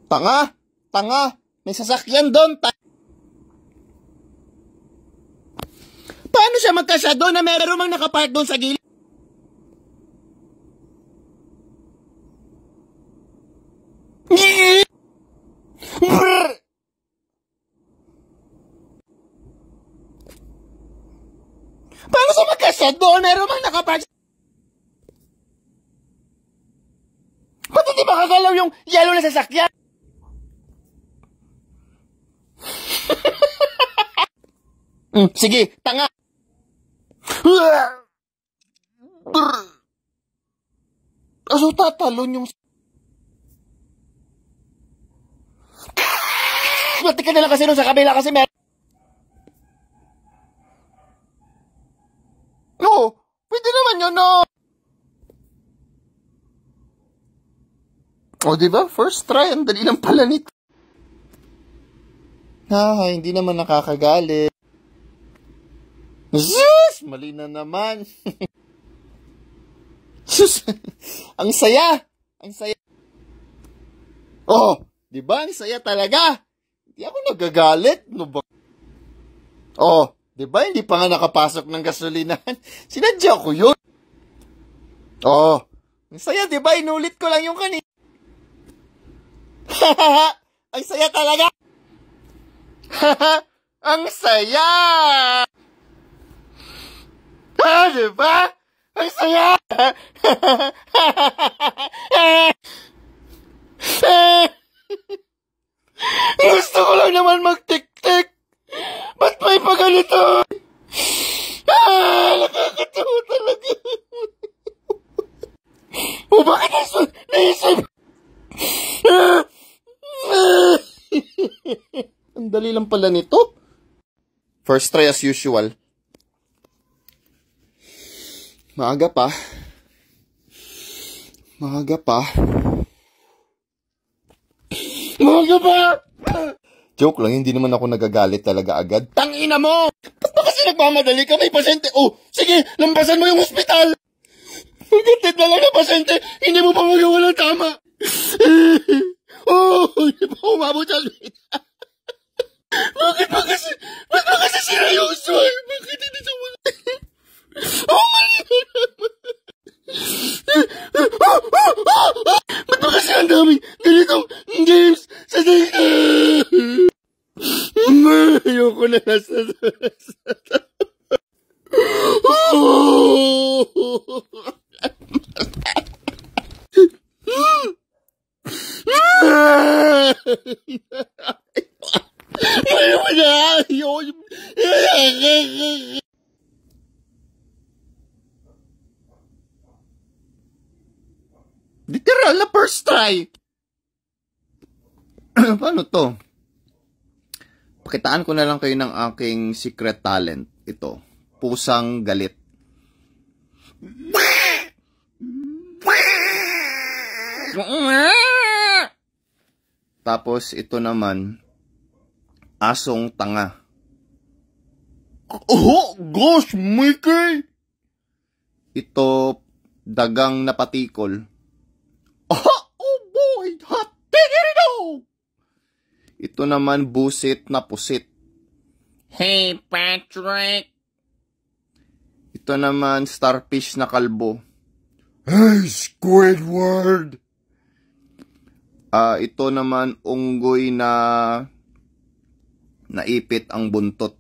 Tanga! Tanga! May sasakyan doon! Paano siya magkasya doon na meron mang nakapark doon sa gilid? Paano siya magkasya doon? Meron mang nakapark. Ba't hindi makagalaw yung yellow na sasakyan? Sige, tanga. Aso tatalon yung... Bati ka na lang kasi nun sa kabila kasi meron... No, pwede naman yun, no? O, diba? First try, ang dali lang pala nito. Hindi naman nakakagalit. Sus! Mali na naman. Sus! Ang saya! Ang saya. Oh, di ba? Ang saya talaga. Hindi ako nagagalit. No ba? Oh, di ba? Hindi pa nga nakapasok ng gasolinahan. Sinadya ko yun. Oh, ang saya, di ba? Inulit ko lang yung kanina. Ang saya talaga. Ang saya! Diba? Ang saya! Gusto ko lang naman mag-tik-tik. Ba't may paganito? Nakakatawa talaga. O bakit naisip? Ang dali lang pala nito. First try as usual. Maaga pa. Maaga pa. Maaga pa! Joke lang, hindi naman ako nagagalit talaga agad. Tangina mo! Ba't ba kasi nagmamadali ka? May pasyente. Oh, sige, lampasan mo yung ospital. Magandit na lang na pasyente. Hindi mo pa magawa ng tama. Oh, hindi pa umabot sa ospital. Bakit ba kasi seryoso? Bakit hindi sa mga... Oh my God! Ba't ba kasi ang daming ganitong games sa data? Ayoko na nasa... Ayoko na! Literal na first try. Paano to? Pakitaan ko na lang kayo ng aking secret talent. Ito. Pusang galit. Tapos ito naman, asong tanga. Oh, gosh, Mickey! Ito, dagang napatikol. Oh boy, hot diggity. Ito naman, busit na pusit. Hey, Patrick! Ito naman, starfish na kalbo. Hey, Squidward! Ito naman, unggoy na naipit ang buntot.